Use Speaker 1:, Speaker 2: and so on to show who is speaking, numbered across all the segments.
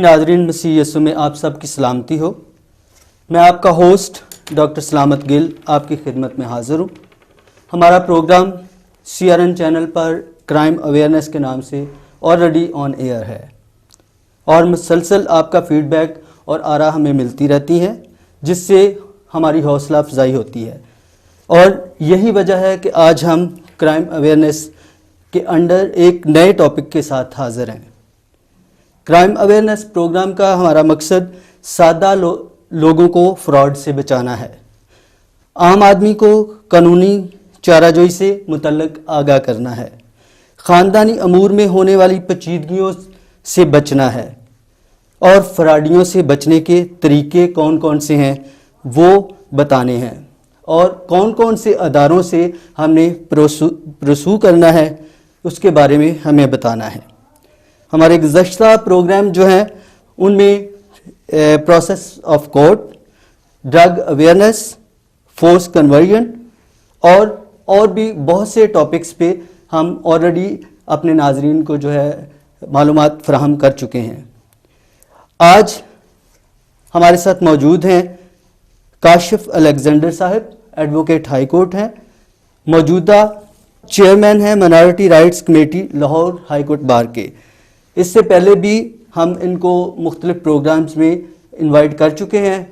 Speaker 1: ناظرین، مسیح یسوع میں آپ سب کی سلامتی ہو۔ میں آپ کا ہوسٹ ڈاکٹر سلامت گل آپ کی خدمت میں حاضر ہوں۔ ہمارا پروگرام CRN چینل پر کرائم اویئرنیس کے نام سے آلریڈی آن ایئر ہے، اور مسلسل آپ کا فیڈ بیک اور آراء ہمیں ملتی رہتی ہیں، جس سے ہماری حوصلہ افزائی ہوتی ہے۔ اور یہی وجہ ہے کہ آج ہم کرائم اویئرنیس کے انڈر ایک نئے ٹاپک کے ساتھ حاضر ہیں۔ کرائم اویئرنیس پروگرام کا ہمارا مقصد سادہ لوگوں کو فراڈ سے بچانا ہے، عام آدمی کو قانونی چارہ جوئی سے متعلق آگاہ کرنا ہے، خاندانی امور میں ہونے والی پیچیدگیوں سے بچنا ہے، اور فراڈیوں سے بچنے کے طریقے کون کون سے ہیں وہ بتانے ہیں، اور کون کون سے اداروں سے ہم نے پرسو کرنا ہے اس کے بارے میں ہمیں بتانا ہے۔ ہمارے گزشتہ پروگرام جو ہیں ان میں process of court, drug awareness, force conversion اور بھی بہت سے ٹاپکس پہ ہم آلریڈی اپنے ناظرین کو جو ہے معلومات فراہم کر چکے ہیں۔ آج ہمارے ساتھ موجود ہیں کاشف الیگزینڈر صاحب، ایڈوکیٹ ہائی کورٹ ہیں، موجودہ چیئرمین ہیں minority rights committee Lahore high court bar کے۔ اس سے پہلے بھی ہم ان کو مختلف پروگرامز میں انوائٹ کر چکے ہیں،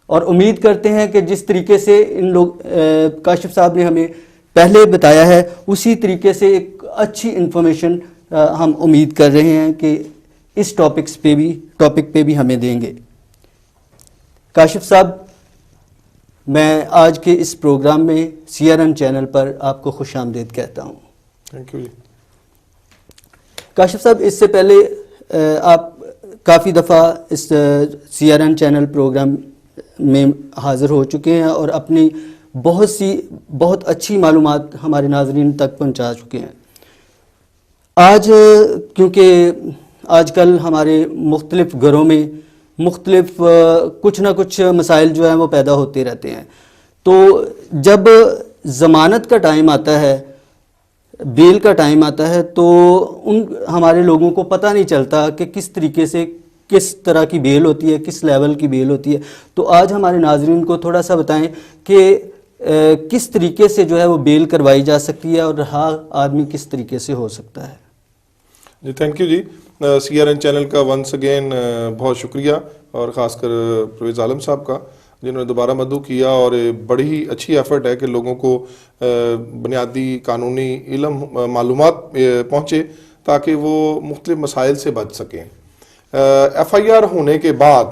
Speaker 1: اور امید کرتے ہیں کہ جس طریقے سے کاشف صاحب نے ہمیں پہلے بتایا ہے اسی طریقے سے ایک اچھی انفارمیشن ہم امید کر رہے ہیں کہ اس ٹاپک پہ بھی ہمیں دیں گے۔ کاشف صاحب، میں آج کے اس پروگرام میں CRN چینل پر آپ کو خوش آمدید کہتا ہوں۔
Speaker 2: تھینک یو جی۔
Speaker 1: کاشف صاحب، اس سے پہلے آپ کافی دفعہ اس CRN چینل پروگرام میں حاضر ہو چکے ہیں اور اپنی بہت اچھی معلومات ہمارے ناظرین تک پہنچا چکے ہیں۔ آج کیونکہ آج کل ہمارے مختلف گھروں میں مختلف کچھ نہ کچھ مسائل جو ہیں وہ پیدا ہوتے رہتے ہیں، تو جب ضمانت کا ٹائم آتا ہے، بیل کا ٹائم آتا ہے، تو ہمارے لوگوں کو پتہ نہیں چلتا کہ کس طریقے سے کس طرح کی بیل ہوتی ہے، کس لیول کی بیل ہوتی ہے۔ تو آج ہمارے ناظرین کو تھوڑا سا بتائیں کہ کس طریقے سے جو ہے وہ بیل کروائی جا سکتی ہے اور رہا آدمی کس طریقے سے ہو سکتا ہے۔
Speaker 2: جی تھینک یو جی۔ CRN چینل کا ونس اگین بہت شکریہ، اور خاص کر پرویز عالم صاحب کا جنہوں نے دوبارہ مدعو کیا، اور بڑی ہی اچھی ایفرٹ ہے کہ لوگوں کو بنیادی قانونی علم معلومات پہنچے تاکہ وہ مختلف مسائل سے بچ سکیں۔ FIR ہونے کے بعد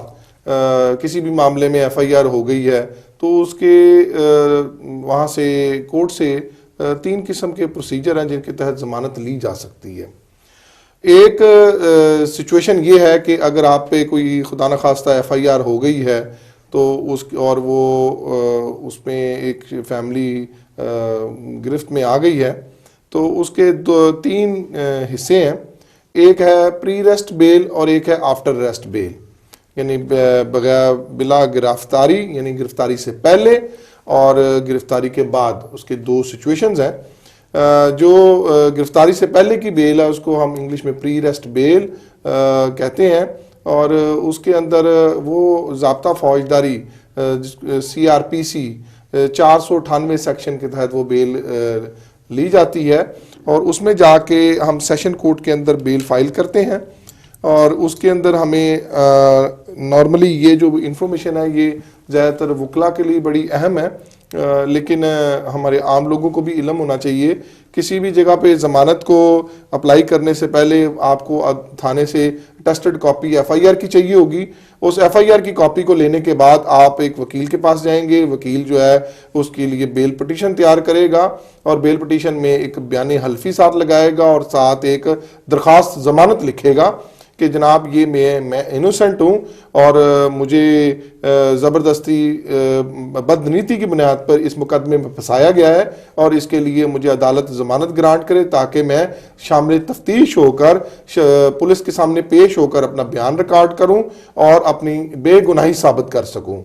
Speaker 2: کسی بھی معاملے میں FIR ہو گئی ہے تو اس کے وہاں سے کورٹ سے 3 قسم کے پروسیجر ہیں جن کے تحت ضمانت لی جا سکتی ہے۔ ایک سچویشن یہ ہے کہ اگر آپ پہ کوئی خدا نخواستہ FIR ہو گئی ہے تو اور وہ اس میں ایک فیملی گرفت میں آ گئی ہے، تو اس کے 3 حصے ہیں۔ ایک ہے پری ریسٹ بیل اور ایک ہے آفٹر ریسٹ بیل، یعنی بلا گرفتاری، یعنی گرفتاری سے پہلے اور گرفتاری کے بعد۔ اس کے 2 سچویشنز ہیں۔ جو گرفتاری سے پہلے کی بیل ہے اس کو ہم انگلش میں پری ریسٹ بیل کہتے ہیں، اور اس کے اندر وہ ضابطہ فوجداری CRPC 498 سیکشن کے تحت وہ بیل لی جاتی ہے، اور اس میں جا کے ہم سیشن کورٹ کے اندر بیل فائل کرتے ہیں، اور اس کے اندر ہمیں نارملی یہ جو انفارمیشن ہے یہ زیادہ تر وکلا کے لیے بڑی اہم ہے، لیکن ہمارے عام لوگوں کو بھی علم ہونا چاہیے۔ کسی بھی جگہ پہ ضمانت کو اپلائی کرنے سے پہلے آپ کو تھانے سے ٹیسٹڈ کاپی FIR کی چاہیے ہوگی۔ اس FIR کی کاپی کو لینے کے بعد آپ ایک وکیل کے پاس جائیں گے، وکیل جو ہے اس کے لیے بیل پٹیشن تیار کرے گا، اور بیل پٹیشن میں ایک بیان حلفی ساتھ لگائے گا، اور ساتھ ایک درخواست ضمانت لکھے گا کہ جناب یہ میں انوسنٹ ہوں، اور مجھے زبردستی بدنیتی کی بنیاد پر اس مقدمے میں پھنسایا گیا ہے، اور اس کے لیے مجھے عدالت ضمانت گرانٹ کرے تاکہ میں شامل تفتیش ہو کر پولیس کے سامنے پیش ہو کر اپنا بیان ریکارڈ کروں اور اپنی بے گناہی ثابت کر سکوں۔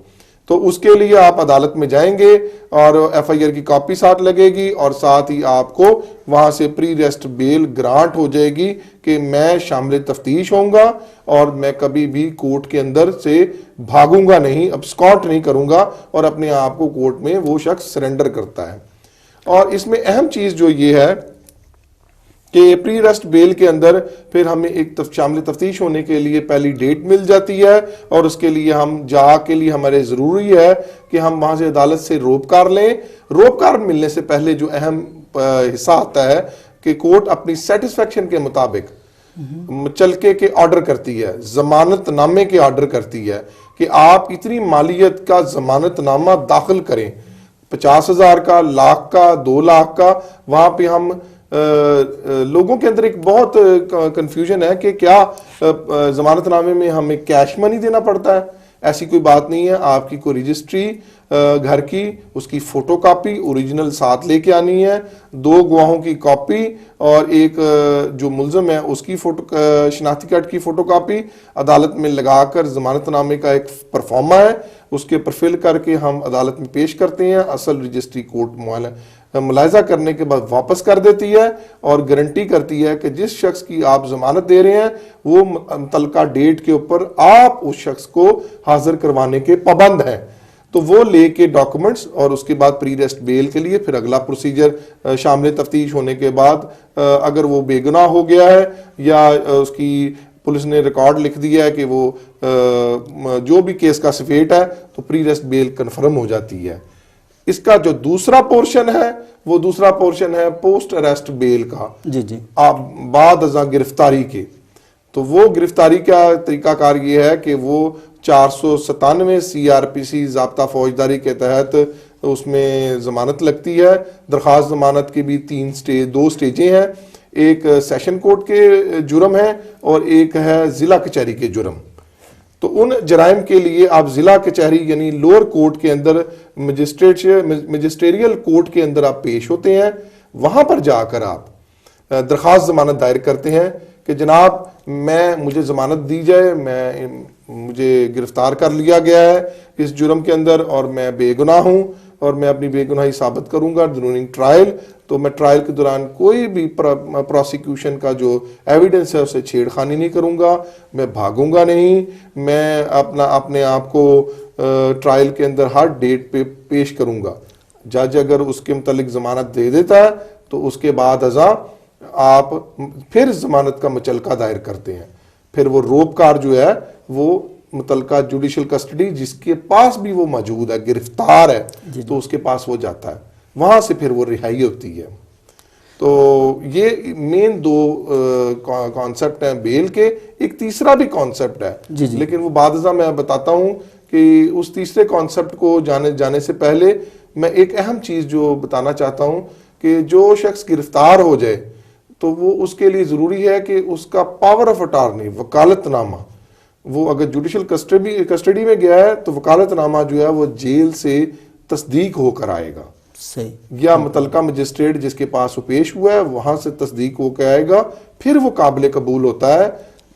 Speaker 2: تو اس کے لیے آپ عدالت میں جائیں گے اور ایف آئی آر کی کاپی ساتھ لگے گی اور ساتھ ہی آپ کو وہاں سے پری ریسٹ بیل گرانٹ ہو جائے گی کہ میں شامل تفتیش ہوں گا اور میں کبھی بھی کورٹ کے اندر سے بھاگوں گا نہیں، ابسکاٹ نہیں کروں گا، اور اپنے آپ کو کورٹ میں وہ شخص سرنڈر کرتا ہے۔ اور اس میں اہم چیز جو یہ ہے کہ پری ریسٹ بیل کے اندر پھر ہمیں ایک شامل تفتیش ہونے کے لیے پہلی ڈیٹ مل جاتی ہے، اور اس کے لیے ہم جا کے لیے ہمارے ضروری ہے کہ ہم وہاں سے عدالت سے روپکار لیں۔ روپکار ملنے سے پہلے جو اہم حصہ آتا ہے کہ کورٹ اپنی سیٹسفیکشن کے مطابق مچلکے کے آرڈر کرتی ہے، ضمانت نامے کے آرڈر کرتی ہے کہ آپ اتنی مالیت کا ضمانت نامہ داخل کریں، 50,000 کا، لاکھ کا، 2 لاکھ کا۔ وہاں پہ ہم لوگوں کے اندر ایک بہت کنفیوژن ہے کہ کیا ضمانت نامے میں ہمیں کیش منی دینا پڑتا ہے؟ ایسی کوئی بات نہیں ہے۔ آپ کی کوئی رجسٹری گھر کی، اس کی فوٹو کاپی اوریجنل ساتھ لے کے آنی ہے، 2 گواہوں کی کاپی اور ایک جو ملزم ہے اس کی شناختی کارڈ کی فوٹو کاپی عدالت میں لگا کر ضمانت نامے کا ایک پرفارما ہے، اس کے پر فل کر کے ہم عدالت میں پیش کرتے ہیں۔ اصل رجسٹری کورٹ ملاحظہ کرنے کے بعد واپس کر دیتی ہے اور گارنٹی کرتی ہے کہ جس شخص کی آپ ضمانت دے رہے ہیں وہ متعلقہ ڈیٹ کے اوپر آپ اس شخص کو حاضر کروانے کے پابند ہیں۔ تو وہ لے کے ڈاکومنٹس اور اس کے بعد پری ریسٹ بیل کے لیے پھر اگلا پروسیجر شامل تفتیش ہونے کے بعد اگر وہ بے گناہ ہو گیا ہے یا اس کی پولیس نے ریکارڈ لکھ دیا ہے کہ وہ جو بھی کیس کا سفیٹ ہے، تو پری ریسٹ بیل کنفرم ہو جاتی ہے۔ اس کا جو دوسرا پورشن ہے وہ دوسرا پورشن ہے پوسٹ اریسٹ بیل کا،
Speaker 1: جی
Speaker 2: آپ بعد ازاں گرفتاری کے۔ تو وہ گرفتاری کا طریقہ کار یہ ہے کہ وہ 497 CRPC ضابطہ فوجداری کے تحت اس میں ضمانت لگتی ہے۔ درخواست ضمانت کی بھی 2 سٹیجیں ہیں، ایک سیشن کورٹ کے جرم ہے اور ایک ہے ضلع کچہری کے جرم۔ تو ان جرائم کے لیے آپ ضلع کچہری یعنی لوور کورٹ کے اندر مجسٹریل کورٹ کے اندر آپ پیش ہوتے ہیں، وہاں پر جا کر آپ درخواست ضمانت دائر کرتے ہیں کہ جناب مجھے ضمانت دی جائے، مجھے گرفتار کر لیا گیا ہے اس جرم کے اندر اور میں بے گناہ ہوں اور میں اپنی بے گناہی ثابت کروں گا ڈیورنگ ٹرائل، تو میں ٹرائل کے دوران کوئی بھی پروسیکیوشن کا جو ایویڈنس ہے اسے چھیڑ خانی نہیں کروں گا، میں بھاگوں گا نہیں، میں اپنے آپ کو ٹرائل کے اندر ہر ڈیٹ پہ پیش کروں گا۔ جج اگر اس کے متعلق ضمانت دے دیتا ہے تو اس کے بعد ازاں آپ پھر ضمانت کا مچلکہ دائر کرتے ہیں، پھر وہ روپکار جو ہے وہ متعلقہ جوڈیشل کسٹڈی جس کے پاس بھی وہ موجود ہے، گرفتار ہے، تو اس کے پاس وہ جاتا ہے، وہاں سے پھر وہ رہائی ہوتی ہے۔ تو یہ مین 2 کانسیپٹ ہیں بیل کے۔ ایک تیسرا بھی کانسیپٹ ہے لیکن وہ بعد ازاں میں بتاتا ہوں کہ اس تیسرے کانسیپٹ کو جانے سے پہلے میں ایک اہم چیز جو بتانا چاہتا ہوں کہ جو شخص گرفتار ہو جائے تو وہ اس کے لیے ضروری ہے کہ اس کا پاور آف اٹارنی وکالت نامہ، وہ اگر جوڈیشل کسٹڈی میں گیا ہے تو وکالت نامہ جو ہے وہ جیل سے تصدیق ہو کر آئے گا، یا متعلقہ مجسٹریٹ جس کے پاس وہ پیش ہوا ہے وہاں سے تصدیق ہو کے آئے گا، پھر وہ قابل قبول ہوتا ہے،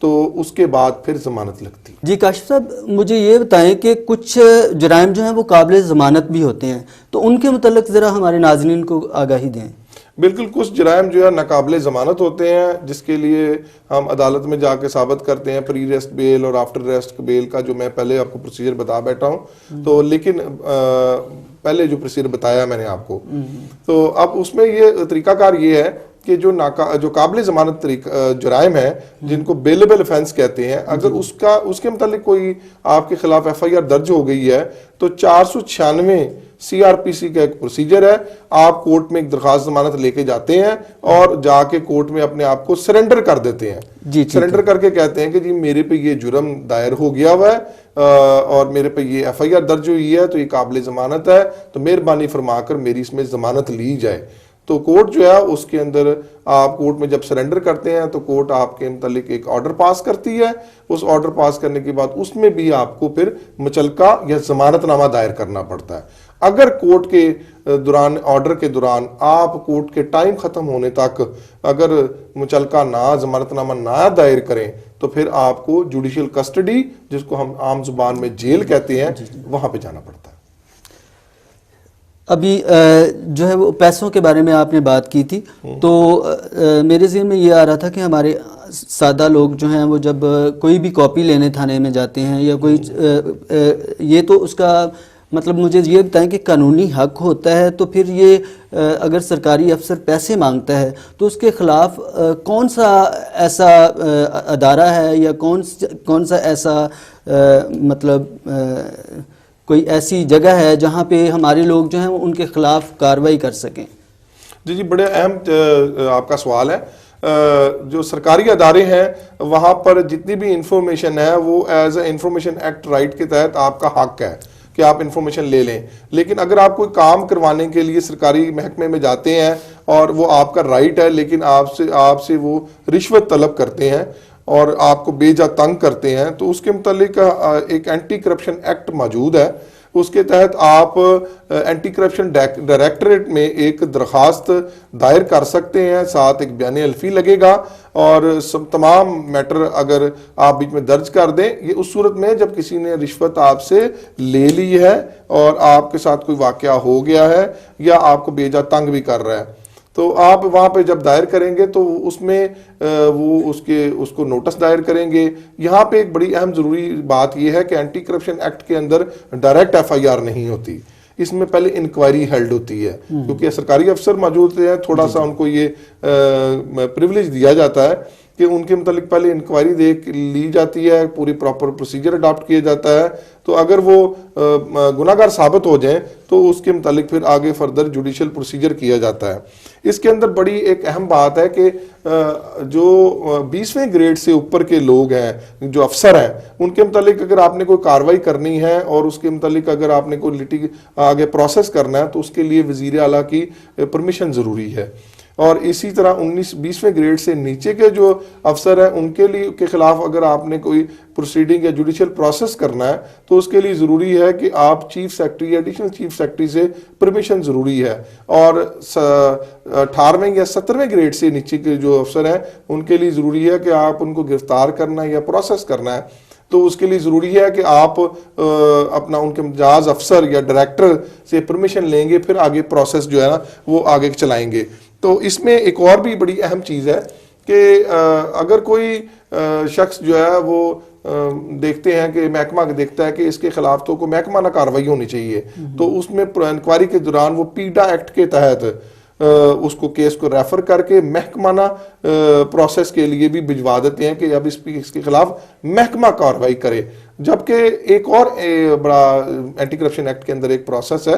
Speaker 2: تو اس کے بعد پھر ضمانت لگتی ہے۔
Speaker 1: جی کاشف صاحب مجھے یہ بتائیں کہ کچھ جرائم جو ہیں وہ قابل ضمانت بھی ہوتے ہیں، تو ان کے متعلق ذرا ہمارے ناظرین کو آگاہی دیں۔
Speaker 2: بالکل، کچھ جرائم جو ہے ناقابل ضمانت ہوتے ہیں جس کے لیے ہم عدالت میں جا کے ثابت کرتے ہیں پری ریسٹ بیل اور آفٹر ریسٹ بیل کا، جو میں پہلے آپ کو پروسیجر بتا بیٹھا ہوں، تو لیکن پہلے جو پروسیجر بتایا میں نے آپ کو، تو اب اس میں یہ طریقہ کار یہ ہے کہ جو قابل ضمانت جرائم ہیں جن کو بیلیبل افینس کہتے ہیں، اگر اس کے متعلق کوئی آپ کے خلاف ایف آئی آر درج ہو گئی ہے تو 496 CRPC کا ایک پروسیجر ہے، آپ کورٹ میں ایک درخواست ضمانت لے کے جاتے ہیں اور جا کے کورٹ میں اپنے آپ کو سرنڈر کر دیتے ہیں، سرنڈر کر کے کہتے ہیں کہ جی میرے پہ یہ جرم دائر ہو گیا ہوا ہے اور میرے پہ یہ ایف آئی آر درج ہوئی ہے تو یہ قابل ضمانت ہے، تو مہربانی فرما کر میری اس میں ضمانت لی جائے۔ تو کورٹ جو ہے اس کے اندر آپ کورٹ میں جب سرنڈر کرتے ہیں تو کورٹ آپ کے متعلق ایک آرڈر پاس کرتی ہے. اس آرڈر پاس کرنے کے بعد اس میں بھی آپ کو پھر مچلکہ یا ضمانت نامہ دائر کرنا پڑتا ہے. اگر کورٹ کے دوران آرڈر کے دوران آپ کورٹ کے ٹائم ختم ہونے تک اگر مچلکہ ضمانت نامہ نہ دائر کریں تو پھر آپ کو جوڈیشل کسٹڈی, جس کو ہم عام زبان میں جیل کہتے ہیں, وہاں پہ جانا پڑتا ہے.
Speaker 1: ابھی جو ہے وہ پیسوں کے بارے میں آپ نے بات کی تھی, تو میرے ذہن میں یہ آ رہا تھا کہ ہمارے سادہ لوگ جو ہیں وہ جب کوئی بھی کاپی لینے تھانے میں جاتے ہیں یا کوئی یہ تو اس کا مطلب مجھے یہ بتائیں کہ قانونی حق ہوتا ہے, تو پھر یہ اگر سرکاری افسر پیسے مانگتا ہے تو اس کے خلاف کون سا ایسا ادارہ ہے یا کون سا ایسا مطلب کوئی ایسی جگہ ہے جہاں پہ ہمارے لوگ جو ہیں ان کے خلاف کارروائی کر سکیں؟
Speaker 2: جی بڑے اہم آپ کا سوال ہے. جو سرکاری ادارے ہیں وہاں پر جتنی بھی انفارمیشن ہے وہ as a information act right کے تحت آپ کا حق ہے کہ آپ انفارمیشن لے لیں. لیکن اگر آپ کوئی کام کروانے کے لیے سرکاری محکمے میں جاتے ہیں اور وہ آپ کا رائٹ ہے, لیکن آپ سے وہ رشوت طلب کرتے ہیں اور آپ کو بے جا تنگ کرتے ہیں, تو اس کے متعلق ایک اینٹی کرپشن ایکٹ موجود ہے. اس کے تحت آپ اینٹی کرپشن ڈائریکٹریٹ میں ایک درخواست دائر کر سکتے ہیں, ساتھ ایک بیان الفی لگے گا, اور تمام میٹر اگر آپ بیچ میں درج کر دیں. یہ اس صورت میں جب کسی نے رشوت آپ سے لے لی ہے اور آپ کے ساتھ کوئی واقعہ ہو گیا ہے یا آپ کو بے جا تنگ بھی کر رہا ہے, تو آپ وہاں پہ جب دائر کریں گے تو اس میں وہ اس کو نوٹس دائر کریں گے. یہاں پہ ایک بڑی اہم ضروری بات یہ ہے کہ اینٹی کرپشن ایکٹ کے اندر ڈائریکٹ ایف آئی آر نہیں ہوتی, اس میں پہلے انکوائری ہیلڈ ہوتی ہے, کیونکہ سرکاری افسر موجود ہیں, تھوڑا سا ان کو یہ پریولیج دیا جاتا ہے کہ ان کے متعلق پہلے انکوائری دیکھ لی جاتی ہے, پوری پراپر پروسیجر اڈاپٹ کیا جاتا ہے. تو اگر وہ گناہگار ثابت ہو جائیں تو اس کے متعلق پھر آگے فردر جوڈیشل پروسیجر کیا جاتا ہے. اس کے اندر بڑی ایک اہم بات ہے کہ جو 20ویں گریڈ سے اوپر کے لوگ ہیں, جو افسر ہیں, ان کے متعلق اگر آپ نے کوئی کارروائی کرنی ہے اور اس کے متعلق اگر آپ نے کوئی آگے پروسیس کرنا ہے تو اس کے لیے وزیر اعلیٰ کی پرمیشن ضروری ہے. اور اسی طرح 20ویں گریڈ سے نیچے کے جو افسر ہیں ان کے خلاف اگر آپ نے کوئی پروسیڈنگ یا جوڈیشل پروسیس کرنا ہے تو اس کے لیے ضروری ہے کہ آپ چیف سیکرٹری یا ایڈیشنل چیف سیکرٹری سے پرمیشن ضروری ہے. اور 18ویں یا 17ویں گریڈ سے نیچے کے جو افسر ہیں ان کے لیے ضروری ہے کہ آپ ان کو گرفتار کرنا ہے یا پروسیس کرنا ہے تو اس کے لیے ضروری ہے کہ آپ اپنا ان کے مجاز افسر یا ڈائریکٹر سے پرمیشن لیں گے, پھر آگے پروسیس جو ہے نا وہ آگے چلائیں گے. تو اس میں ایک اور بھی بڑی اہم چیز ہے کہ اگر کوئی شخص جو ہے وہ دیکھتے ہیں کہ محکمہ دیکھتا ہے کہ اس کے خلاف تو کوئی محکمہ کارروائی ہونی چاہیے, تو اس میں انکوائری کے دوران وہ پیڈا ایکٹ کے تحت اس کو کیس کو ریفر کر کے محکمانہ پروسیس کے لیے بھی بھجوا دیتے ہیں کہ اب اس کے خلاف محکمہ کارروائی کرے. جبکہ ایک اور بڑا اینٹی کرپشن ایکٹ کے اندر ایک پروسیس ہے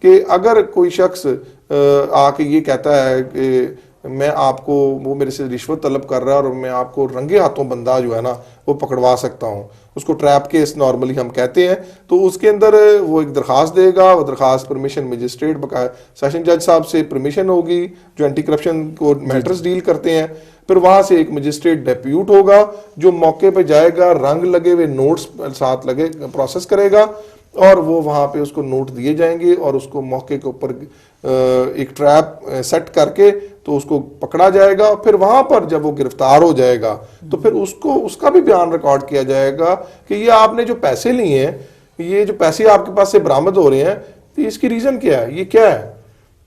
Speaker 2: کہ اگر کوئی شخص آ کے یہ کہتا ہے کہ میں آپ کو, وہ میرے سے رشوت طلب کر رہا ہے اور میں آپ کو رنگے ہاتھوں بندہ جو ہے نا وہ پکڑوا سکتا ہوں, اس کو ٹریپ کیس نارملی ہم کہتے ہیں, تو اس کے اندر وہ ایک درخواست دے گا. وہ درخواست پرمیشن مجسٹریٹ سیشن جج صاحب سے پرمیشن ہوگی جو اینٹی کرپشن کو میٹرز ڈیل کرتے ہیں. پھر وہاں سے ایک مجسٹریٹ ڈیپیوٹ ہوگا جو موقع پہ جائے گا, رنگ لگے ہوئے نوٹس ساتھ لگے پروسیس کرے گا, اور وہ وہاں پہ اس کو نوٹ دیے جائیں گے اور اس کو موقع کے اوپر ایک ٹریپ سیٹ کر کے تو اس کو پکڑا جائے گا. پھر وہاں پر جب وہ گرفتار ہو جائے گا تو پھر اس کا بھی بیان ریکارڈ کیا جائے گا کہ یہ آپ نے جو پیسے لیے ہیں, یہ جو پیسے آپ کے پاس سے برآمد ہو رہے ہیں, تو اس کی ریزن کیا ہے, یہ کیا ہے.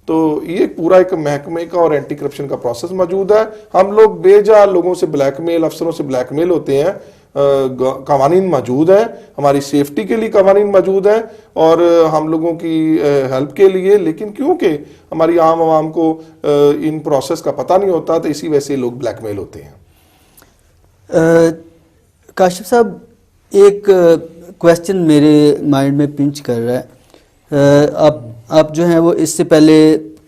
Speaker 2: تو یہ پورا ایک محکمے کا اور اینٹی کرپشن کا پروسیس موجود ہے. ہم لوگ بے جا لوگوں سے بلیک میل, افسروں سے بلیک میل ہوتے ہیں, قوانین موجود ہیں, ہماری سیفٹی کے لیے قوانین موجود ہیں اور ہم لوگوں کی ہیلپ کے لیے, لیکن کیونکہ ہماری عام عوام کو ان پروسیس کا پتہ نہیں ہوتا تو اسی وجہ سے لوگ بلیک میل ہوتے ہیں.
Speaker 1: کاشف صاحب, ایک کویسچن میرے مائنڈ میں پنچ کر رہا ہے. آپ جو ہیں وہ اس سے پہلے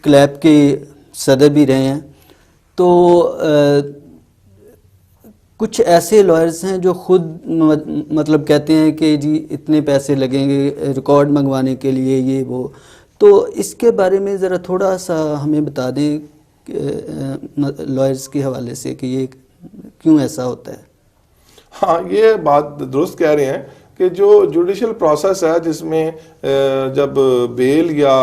Speaker 1: کلیب کے صدر بھی رہے ہیں, تو کچھ ایسے لائرز ہیں جو خود مطلب کہتے ہیں کہ جی اتنے پیسے لگیں گے ریکارڈ منگوانے کے لیے, یہ وہ. تو اس کے بارے میں ذرا تھوڑا سا ہمیں بتا دیں لائرز کے حوالے سے کہ یہ کیوں ایسا ہوتا ہے.
Speaker 2: ہاں یہ بات درست کہہ رہے ہیں کہ جو جوڈیشل پروسیس ہے جس میں جب بیل یا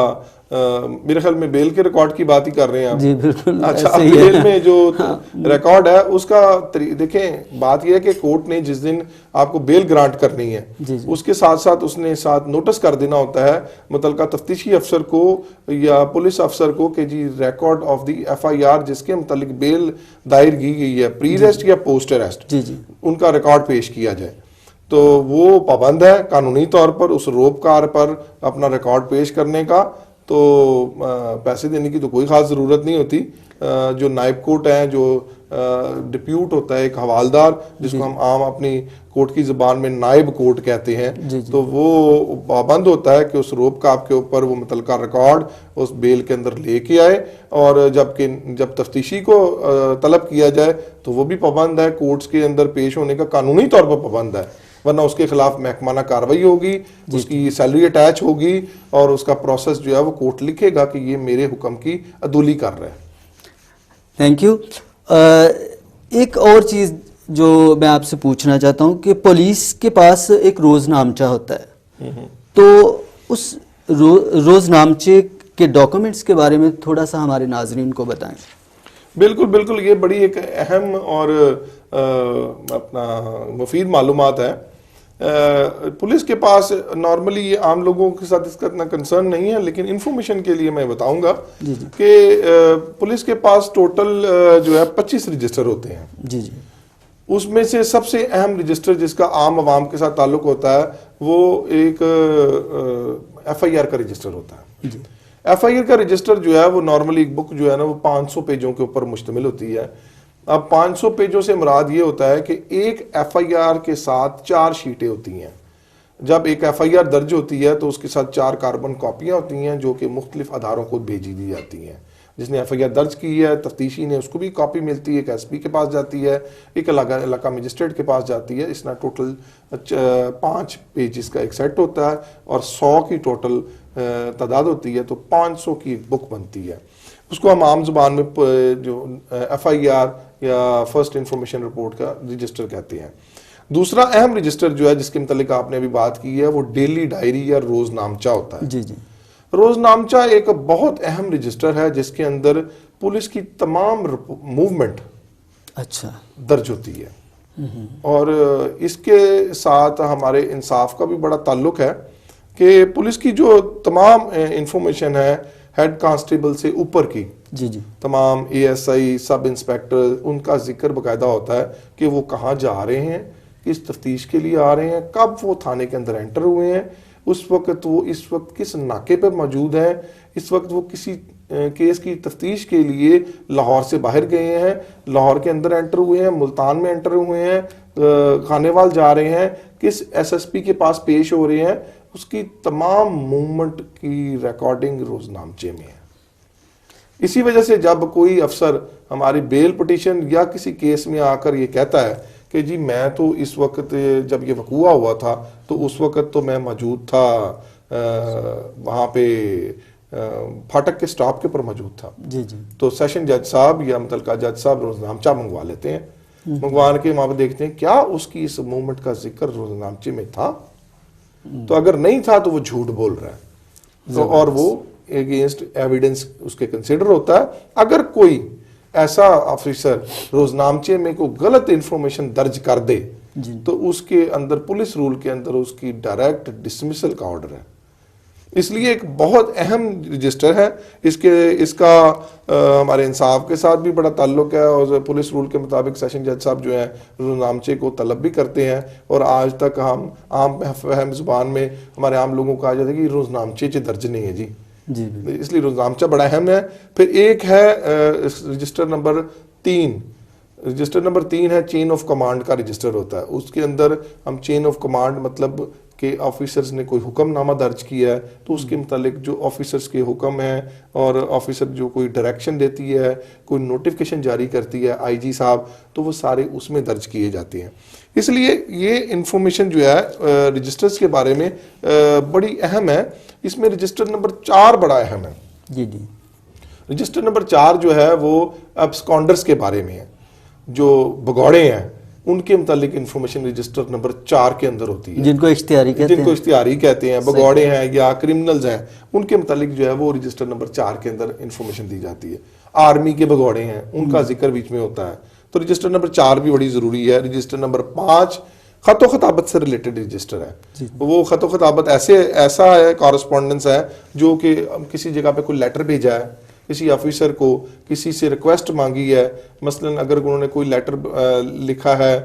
Speaker 2: میرے خیال میں بیل کے ریکارڈ کی بات ہی کر رہے ہیں آپ.
Speaker 1: جی بالکل.
Speaker 2: اچھا بیل میں جو ریکارڈ ہے اس کا دیکھیں بات یہ ہے کہ کورٹ نے جس دن آپ کو بیل گرانٹ کرنی ہے اس کے ساتھ ساتھ اس نے ساتھ نوٹس کر دینا ہوتا ہے متعلقہ تفتیشی افسر کو یا پولیس افسر کو کہ جی record of the F I R جس کے متعلق بیل دائر کی گئی ہے پری ریسٹ یا پوسٹ اریسٹ ان کا ریکارڈ پیش کیا جائے. تو وہ پابند ہے قانونی طور پر اس روپکار پر اپنا ریکارڈ پیش کرنے کا. تو پیسے دینے کی تو کوئی خاص ضرورت نہیں ہوتی. جو نائب کورٹ ہیں جو ڈپیوٹ ہوتا ہے ایک حوالدار جس کو ہم عام اپنی کورٹ کی زبان میں نائب کورٹ کہتے ہیں تو وہ پابند ہوتا ہے کہ اس روپ کاپ کے اوپر وہ متعلقہ ریکارڈ اس بیل کے اندر لے کے آئے اور جب تفتیشی کو طلب کیا جائے تو وہ بھی پابند ہے کورٹس کے اندر پیش ہونے کا قانونی طور پر پابند ہے ورنہ اس کے خلاف محکمانہ کارروائی ہوگی اس کی سیلری اٹیچ ہوگی اور اس کا پروسیس جو ہے وہ کورٹ لکھے گا کہ یہ میرے حکم کی عدولی کر رہا ہے.
Speaker 1: Thank you. ایک اور چیز جو میں آپ سے پوچھنا چاہتا ہوں کہ پولیس کے پاس ایک روز نامچہ ہوتا ہے تو اس روز نامچے کے ڈاکومنٹس کے بارے میں تھوڑا سا ہمارے ناظرین کو بتائیں.
Speaker 2: بالکل بالکل یہ بڑی ایک اہم اور اپنا مفید معلومات ہے. پولیس کے پاس نارملی یہ عام لوگوں کے ساتھ اس کا اتنا کنسرن نہیں ہے لیکن انفارمیشن کے لیے میں بتاؤں گا کہ پولیس کے پاس ٹوٹل جو ہے 25 رجسٹر ہوتے ہیں.
Speaker 1: جی جی.
Speaker 2: اس میں سے سب سے اہم رجسٹر جس کا عام عوام کے ساتھ تعلق ہوتا ہے وہ ایک ایف آئی آر کا رجسٹر ہوتا ہے. ایف آئی آر کا رجسٹر جو ہے وہ نارملی ایک بک جو ہے نا وہ 500 پیجوں کے اوپر مشتمل ہوتی ہے. اب 500 پیجوں سے مراد یہ ہوتا ہے کہ ایک ایف آئی آر کے ساتھ 4 شیٹیں ہوتی ہیں. جب ایک ایف آئی آر درج ہوتی ہے تو اس کے ساتھ 4 کاربن کاپیاں ہوتی ہیں جو کہ مختلف اداروں کو بھیجی دی جاتی ہیں. جس نے ایف آئی آر درج کی ہے تفتیشی نے اس کو بھی کاپی ملتی ہے ایک ایس پی کے پاس جاتی ہے ایک علاقہ مجسٹریٹ کے پاس جاتی ہے. اس میں ٹوٹل 5 پیجز کا ایک سیٹ ہوتا ہے اور 100 کی ٹوٹل تعداد ہوتی ہے تو 500 کی بک بنتی ہے. اس کو ہم عام زبان میں جو ایف آئی آر یا فرسٹ انفارمیشن رپورٹ کا رجسٹر کہتے ہیں. دوسرا اہم رجسٹر جو ہے جس کے متعلق آپ نے ابھی بات کی ہے وہ ڈیلی ڈائری یا روز نامچہ ہوتا ہے.
Speaker 1: جی جی. روز
Speaker 2: نامچہ ایک بہت اہم رجسٹر ہے جس کے اندر پولیس کی تمام موومنٹ درج ہوتی ہے اور اس کے ساتھ ہمارے انصاف کا بھی بڑا تعلق ہے کہ پولیس کی جو تمام انفارمیشن ہے ہیڈ کانسٹیبل سے اوپر کی تمام A S I sub inspector ان کا ذکر باقاعدہ ہوتا ہے کہ وہ کہاں جا رہے ہیں کس تفتیش کے لیے آ رہے ہیں کب وہ تھانے کے اندر انٹر ہوئے ہیں اس وقت وہ اس وقت کس ناکے پہ موجود ہیں اس وقت وہ کسی کیس کی تفتیش کے لیے لاہور سے باہر گئے ہیں لاہور کے اندر انٹر ہوئے ہیں ملتان میں انٹر ہوئے ہیں کھانے وال جا رہے ہیں کس ایس ایس پی کے پاس پیش ہو رہے ہیں اس کی تمام موومنٹ کی ریکارڈنگ روز نامچے میں ہے. اسی وجہ سے جب کوئی افسر ہماری بیل پٹیشن یا کسی کیس میں آ کر یہ کہتا ہے کہ جی میں تو اس وقت جب یہ وقوع ہوا تھا تو اس وقت تو میں موجود تھا وہاں پہ پھاٹک کے سٹاپ کے پر موجود تھا تو سیشن جج صاحب یا متعلقہ جج صاحب روز نامچہ منگوا لیتے ہیں. منگوان کے وہاں پہ دیکھتے ہیں کیا اس کی اس موومنٹ کا ذکر روز نامچے میں تھا تو اگر نہیں تھا تو وہ جھوٹ بول رہا ہے تو اور وہ اگینسٹ ایویڈنس اس کے کنسیڈر ہوتا ہے. اگر کوئی ایسا آفیسر روز نامچے میں کوئی غلط انفارمیشن درج کر دے تو اس کے اندر پولیس رول کے اندر اس کی ڈائریکٹ ڈسمسل کا آرڈر ہے. اس لیے ایک بہت اہم رجسٹر ہے. اس کا ہمارے انصاف کے ساتھ بھی بڑا تعلق ہے اور پولیس رول کے مطابق سیشن جج صاحب جو ہیں روز نامچے کو طلب بھی کرتے ہیں اور آج تک ہم عام فہم زبان میں ہمارے عام لوگوں کو آ جاتا ہے کہ روز نامچے درج نہیں ہے جی اس لیے روز نامچہ بڑا اہم ہے. پھر ایک ہے رجسٹر نمبر 3. رجسٹر نمبر 3 ہے چین آف کمانڈ کا رجسٹر ہوتا ہے. اس کے اندر ہم چین آف کمانڈ مطلب کہ آفیسرز نے کوئی حکم نامہ درج کیا ہے تو اس کے متعلق جو آفیسرز کے حکم ہیں اور آفیسر جو کوئی ڈائریکشن دیتی ہے کوئی نوٹیفیکیشن جاری کرتی ہے آئی جی صاحب تو وہ سارے اس میں درج کیے جاتے ہیں. اس لیے یہ انفارمیشن جو ہے رجسٹرز کے بارے میں بڑی اہم ہے. اس میں رجسٹر نمبر 4 بڑا اہم ہے.
Speaker 1: جی جی.
Speaker 2: رجسٹر نمبر 4 جو ہے وہ ابسکانڈرز کے بارے میں ہے. جو بگوڑے ہیں ان کے متعلق انفارمیشن رجسٹر نمبر 4 کے اندر ہوتی ہے,
Speaker 1: جن کو اشتہاری
Speaker 2: کہتے ہیں, بگوڑے ہیں یا کرمنلز ہیں, ان کے متعلق جو ہے وہ رجسٹر نمبر 4 کے اندر انفارمیشن دی جاتی ہے. آرمی کے بگوڑے ہیں, ان کا ذکر بیچ میں ہوتا ہے, تو رجسٹر نمبر 4 بھی بڑی ضروری ہے. رجسٹر نمبر 5 خط و خطابت سے ریلیٹڈ رجسٹر ہے. وہ خط و خطابت ایسا ہے, کارسپونڈنس ہے جو کہ کسی جگہ پہ کوئی لیٹر بھیجا ہے کسی آفیسر کو, کسی سے ریکویسٹ مانگی ہے, مثلا اگر انہوں نے کوئی لیٹر لکھا ہے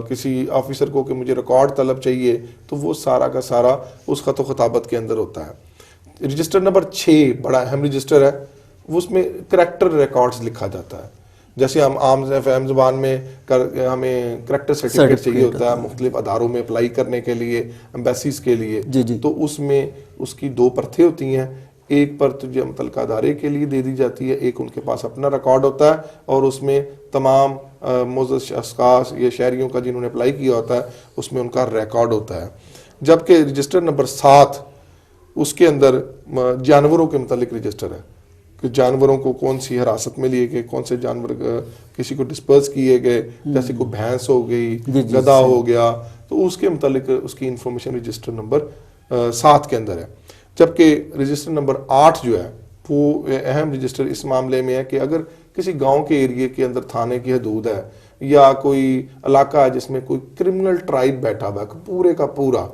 Speaker 2: کسی آفیسر کو کہ مجھے ریکارڈ طلب چاہیے, تو وہ سارا کا سارا اس خط و خطابت کے اندر ہوتا ہے. رجسٹر نمبر 6 بڑا اہم رجسٹر ہے. اس میں کریکٹر ریکارڈز لکھا جاتا ہے. جیسے ہم عام فہم زبان میں ہمیں کریکٹر سرٹیفکیٹ چاہیے ہوتا ہے مختلف اداروں میں اپلائی کرنے کے لیے, ایمبیسیز کے لیے, تو اس میں اس کی 2 پرتیں ہوتی ہیں. ایک پرت جو متعلقہ ادارے کے لیے دے دی جاتی ہے, ایک ان کے پاس اپنا ریکارڈ ہوتا ہے, اور اس میں تمام معزز اشخاص یا شہریوں کا جنہوں نے اپلائی کیا ہوتا ہے اس میں ان کا ریکارڈ ہوتا ہے. جبکہ رجسٹر نمبر 7 اس کے اندر جانوروں کے متعلق رجسٹر ہے کہ جانوروں کو کون سی حراست میں لیے گئے, کون سے جانور کسی کو ڈسپرس کیے گئے, جیسے کوئی بھینس ہو گئی, گدھا ہو گیا, تو اس کے متعلق اس کی انفارمیشن رجسٹر نمبر 7 کے اندر ہے. جبکہ رجسٹر نمبر 8 جو ہے وہ اہم رجسٹر اس معاملے میں ہے کہ اگر کسی گاؤں کے ایریے کے اندر تھانے کی حدود ہے یا کوئی علاقہ ہے جس میں کوئی کرمنل ٹرائب بیٹھا ہوا ہے پورے کا پورا,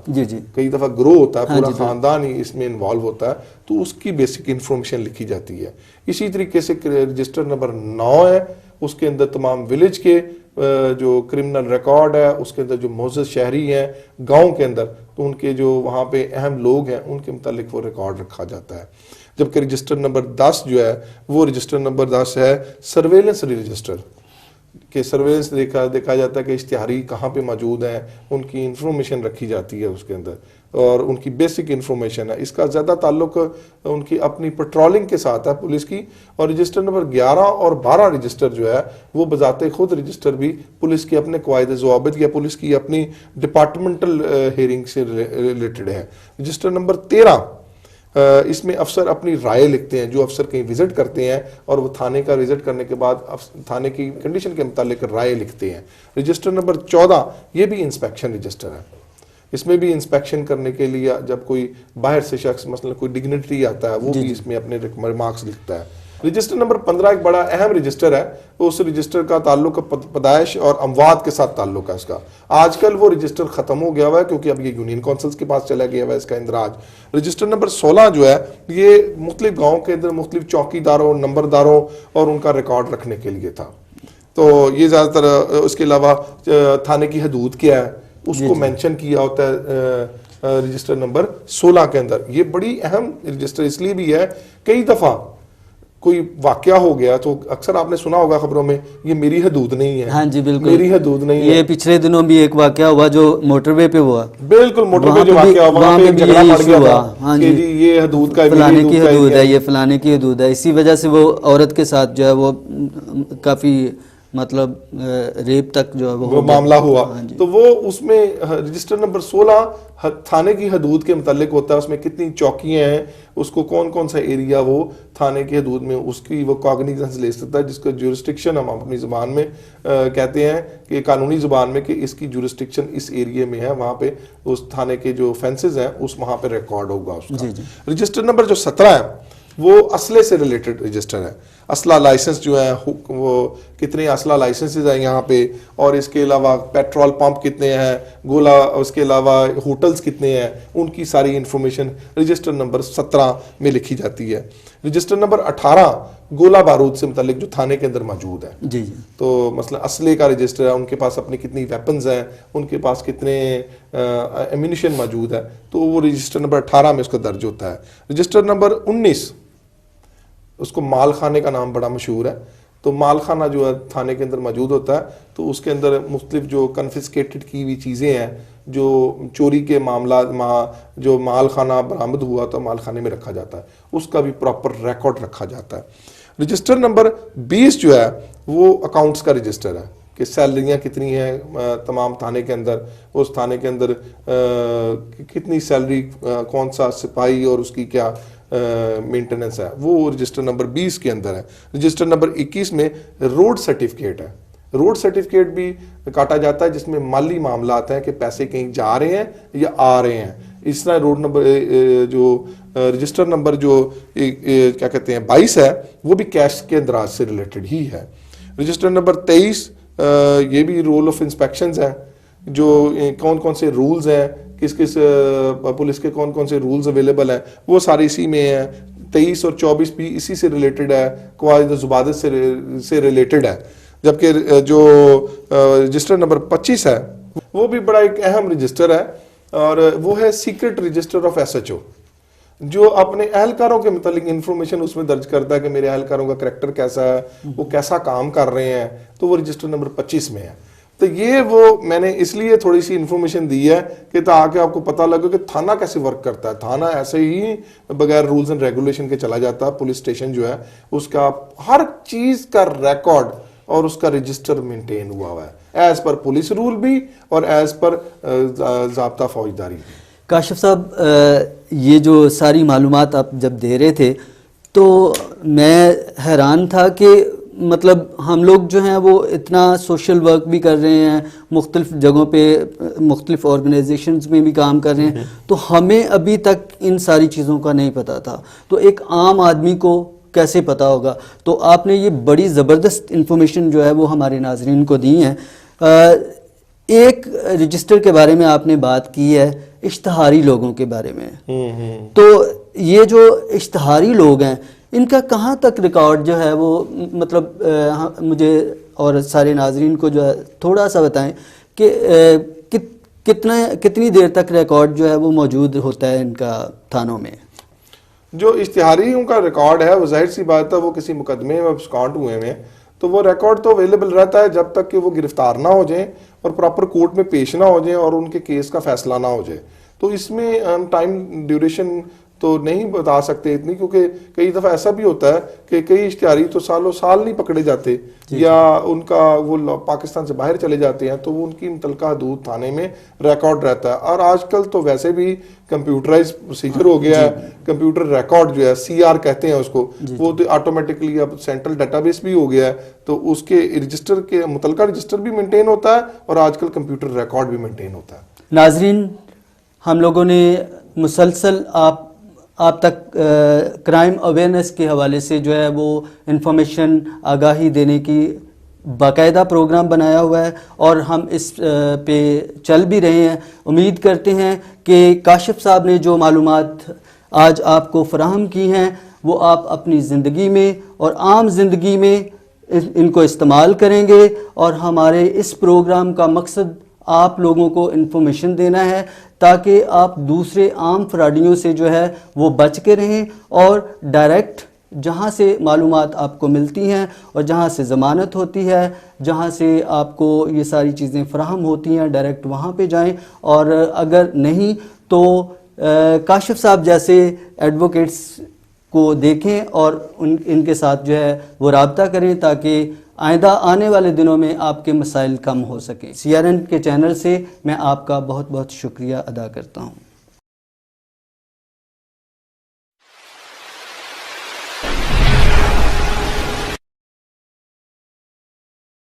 Speaker 2: کئی دفعہ گروہ ہوتا ہے, پورا خاندان ہی اس میں انوالو ہوتا ہے, تو اس کی بیسک انفارمیشن لکھی جاتی ہے. اسی طریقے سے رجسٹر نمبر 9 ہے, اس کے اندر تمام ولیج کے جو کرمنل ریکارڈ ہے, اس کے اندر جو معزز شہری ہیں گاؤں کے اندر, تو ان کے جو وہاں پہ اہم لوگ ہیں ان کے متعلق وہ ریکارڈ رکھا جاتا ہے. جبکہ رجسٹر نمبر 10 جو ہے وہ رجسٹر نمبر 10 ہے سرویلنس رجسٹر, کہ سرویلنس دیکھا جاتا ہے کہ اشتہاری کہاں پہ موجود ہیں, ان کی انفارمیشن رکھی جاتی ہے اس کے اندر, اور ان کی بیسک انفارمیشن ہے. اس کا زیادہ تعلق ان کی اپنی پٹرولنگ کے ساتھ ہے پولیس کی. اور رجسٹر نمبر 11 اور 12 رجسٹر جو ہے وہ بذات خود رجسٹر بھی پولیس کے اپنے قواعد ضوابط یا پولیس کی اپنی ڈپارٹمنٹل ہیئرنگ سے ریلیٹڈ ہے. رجسٹر نمبر 13 اس میں افسر اپنی رائے لکھتے ہیں. جو افسر کہیں وزٹ کرتے ہیں اور وہ تھانے کا وزٹ کرنے کے بعد تھانے کی کنڈیشن کے متعلق رائے لکھتے ہیں. رجسٹر نمبر 14 یہ بھی انسپیکشن رجسٹر ہے. اس میں بھی انسپیکشن کرنے کے لیے جب کوئی باہر سے شخص مثلا کوئی ڈگنیٹری آتا ہے وہ بھی اس میں اپنے ریمارکس لکھتا ہے. رجسٹر نمبر 15 ایک بڑا اہم رجسٹر ہے. اس رجسٹر کا تعلق پیدائش اور اموات کے ساتھ تعلق ہے اس کا. آج کل وہ رجسٹر ختم ہو گیا ہوا ہے کیونکہ اب یہ یونین کونسلز کے پاس چلا گیا ہوا ہے اس کا اندراج. رجسٹر نمبر 16 جو ہے یہ مختلف گاؤں کے اندر مختلف چوکی داروں, نمبرداروں اور ان کا ریکارڈ رکھنے کے لیے تھا. تو یہ زیادہ تر اس کے علاوہ تھانے کی حدود کیا ہے اس کو مینشن کیا ہوتا ہے رجسٹر نمبر 16 کے اندر. یہ بڑی اہم رجسٹر اس لیے بھی ہے, کئی دفعہ کوئی واقعہ ہو گیا تو اکثر آپ نے سنا ہوگا خبروں میں یہ میری حدود نہیں ہے.
Speaker 1: ہاں جی بالکل,
Speaker 2: میری حدود نہیں ہے.
Speaker 1: یہ پچھلے دنوں بھی ایک واقعہ ہوا جو موٹر وے پہ ہوا.
Speaker 2: بالکل موٹر وے جو واقعہ ہوا وہاں پہ جھگڑا پڑ گیا تھا کہ جی یہ حدود کا
Speaker 1: فلانے کی حدود ہے, یہ فلانے کی حدود ہے. اسی وجہ سے وہ عورت کے ساتھ جو ہے وہ کافی مطلب ریپ تک جو ہے وہ
Speaker 2: معاملہ ہوا. تو وہ اس میں رجسٹر نمبر 16 تھانے کی حدود کے متعلق ہوتا ہے. اس میں کتنی چوکیاں ہیں, اس کو کون کون سا ایریا وہ تھانے کی حدود میں اس کی وہ کاگنیزنس لے سکتا ہے, جس کا جورسٹکشن ہم اپنی زبان میں کہتے ہیں کہ قانونی زبان میں کہ اس کی جورسٹکشن اس ایریے میں ہے, وہاں پہ اس تھانے کے جو فینسز ہیں اس وہاں پہ ریکارڈ ہوگا اس کا. رجسٹر نمبر جو 17 ہے وہ اسلحے سے ریلیٹڈ رجسٹر ہے. اسلحہ لائسنس جو ہے وہ کتنے اسلحہ لائسنسز ہیں یہاں پہ, اور اس کے علاوہ پیٹرول پمپ کتنے ہیں, گولہ, اس کے علاوہ ہوٹلز کتنے ہیں, ان کی ساری انفارمیشن رجسٹر نمبر 17 میں لکھی جاتی ہے. رجسٹر نمبر 18 گولہ بارود سے متعلق جو تھانے کے اندر موجود ہے. تو مثلا اسلحے کا رجسٹر ہے, ان کے پاس اپنی کتنی ویپنز ہیں, ان کے پاس کتنے ایمونیشن موجود ہے, تو وہ رجسٹر نمبر 18 میں اس کا درج ہوتا ہے. رجسٹر نمبر 19 اس کو مال خانے کا نام بڑا مشہور ہے. تو مال خانہ جو ہے تھانے کے اندر موجود ہوتا ہے, تو اس کے اندر مختلف جو کنفسکیٹڈ کی ہوئی چیزیں ہیں, جو چوری کے معاملات جو مال خانہ برآمد ہوا تو مال خانے میں رکھا جاتا ہے, اس کا بھی پراپر ریکارڈ رکھا جاتا ہے. رجسٹر نمبر 20 جو ہے وہ اکاؤنٹس کا رجسٹر ہے. کہ سیلریاں کتنی ہیں تمام تھانے کے اندر, اس تھانے کے اندر کتنی سیلری, کون سا سپاہی اور اس کی کیا مینٹیننس ہے, وہ رجسٹر نمبر 20 کے اندر ہے. رجسٹر نمبر 21 میں روڈ سرٹیفکیٹ ہے. روڈ سرٹیفکیٹ بھی کاٹا جاتا ہے جس میں مالی معاملات ہیں کہ پیسے کہیں جا رہے ہیں یا آ رہے ہیں. اس طرح روڈ نمبر جو رجسٹر نمبر جو کیا کہتے ہیں 22 ہے وہ بھی کیش کے اندراج سے ریلیٹڈ ہی ہے. رجسٹر نمبر 23 یہ بھی رول آف انسپیکشنز ہیں, جو کون کون سے رولز ہیں, کس کس پولیس کے کون کون سے رولز اویلیبل ہیں, وہ سارے اسی میں ہیں. 23 اور 24 بھی اسی سے ریلیٹڈ ہے, قواعد ضوابط سے ریلیٹڈ ہے. جبکہ جو رجسٹر نمبر 25 ہے وہ بھی بڑا ایک اہم رجسٹر ہے, اور وہ ہے secret register of S H O, جو اپنے اہلکاروں کے متعلق انفارمیشن اس میں درج کرتا ہے کہ میرے اہلکاروں کا کریکٹر کیسا ہے, وہ کیسا کام کر رہے ہیں, تو وہ رجسٹر نمبر 25 میں ہے. تو یہ وہ میں نے اس لیے تھوڑی سی انفارمیشن دی ہے کہ تاکہ آپ کو پتہ لگے کہ تھانہ کیسے ورک کرتا ہے. تھانہ ایسے ہی بغیر رولز اینڈ ریگولیشن کے چلا جاتا ہے. پولیس اسٹیشن جو ہے اس کا ہر چیز کا ریکارڈ اور اس کا رجسٹر مینٹین ہوا ہے, ایز پر پولیس رول بھی اور ایز پر ضابطہ فوجداری بھی.
Speaker 1: کاشف صاحب, یہ جو ساری معلومات آپ جب دے رہے تھے تو میں حیران تھا کہ مطلب ہم لوگ جو ہیں وہ اتنا سوشل ورک بھی کر رہے ہیں, مختلف جگہوں پہ مختلف آرگنائزیشنز میں بھی کام کر رہے ہیں, تو ہمیں ابھی تک ان ساری چیزوں کا نہیں پتہ تھا. تو ایک عام آدمی کو کیسے پتہ ہوگا؟ تو آپ نے یہ بڑی زبردست انفارمیشن جو ہے وہ ہمارے ناظرین کو دی ہیں. ایک رجسٹر کے بارے میں آپ نے بات کی ہے, اشتہاری لوگوں کے بارے میں. تو یہ جو اشتہاری لوگ ہیں ان کا کہاں تک ریکارڈ جو ہے وہ مطلب مجھے اور سارے ناظرین کو جو ہے تھوڑا سا بتائیں کہ کتنی دیر تک ریکارڈ جو ہے وہ موجود ہوتا ہے ان کا تھانوں میں؟
Speaker 2: جو اشتہاریوں کا ریکارڈ ہے وہ ظاہر سی بات ہے وہ کسی مقدمے میں سکانٹ ہوئے ہیں تو وہ ریکارڈ تو اویلیبل رہتا ہے جب تک کہ وہ گرفتار نہ ہو جائیں اور پراپر کورٹ میں پیش نہ ہو جائیں اور ان کے کیس کا فیصلہ نہ ہو جائے. تو اس میں ہم ٹائم ڈیوریشن تو نہیں بتا سکتے اتنی, کیونکہ کئی دفعہ ایسا بھی ہوتا ہے کہ کئی اشتہاری تو سالوں سال نہیں پکڑے جاتے یا ان کا وہ پاکستان سے باہر چلے جاتے ہیں, تو وہ ان کی متعلقہ حدود تھانے میں ریکارڈ رہتا ہے. اور آج کل تو ویسے بھی کمپیوٹرائز پروسیجر ہو گیا ہے, کمپیوٹر ریکارڈ جو ہے CR کہتے ہیں اس کو, وہ تو آٹومیٹکلی اب سینٹرل ڈیٹا بیس بھی ہو گیا ہے, تو اس کے رجسٹر کے متعلقہ رجسٹر بھی مینٹین ہوتا ہے اور آج کل کمپیوٹر ریکارڈ بھی مینٹین ہوتا ہے.
Speaker 1: ناظرین, ہم لوگوں نے مسلسل آپ تک کرائم اویئرنیس کے حوالے سے جو ہے وہ انفارمیشن آگاہی دینے کی باقاعدہ پروگرام بنایا ہوا ہے اور ہم اس پہ چل بھی رہے ہیں. امید کرتے ہیں کہ کاشف صاحب نے جو معلومات آج آپ کو فراہم کی ہیں وہ آپ اپنی زندگی میں اور عام زندگی میں ان کو استعمال کریں گے, اور ہمارے اس پروگرام کا مقصد آپ لوگوں کو انفارمیشن دینا ہے تاکہ آپ دوسرے عام فراڈیوں سے جو ہے وہ بچ کے رہیں, اور ڈائریکٹ جہاں سے معلومات آپ کو ملتی ہیں اور جہاں سے ضمانت ہوتی ہے, جہاں سے آپ کو یہ ساری چیزیں فراہم ہوتی ہیں, ڈائریکٹ وہاں پہ جائیں. اور اگر نہیں تو کاشف صاحب جیسے ایڈوکیٹس کو دیکھیں اور ان کے ساتھ جو ہے وہ رابطہ کریں تاکہ آئندہ آنے والے دنوں میں آپ کے مسائل کم ہو سکیں. CRN کے چینل سے میں آپ کا بہت بہت شکریہ ادا کرتا ہوں.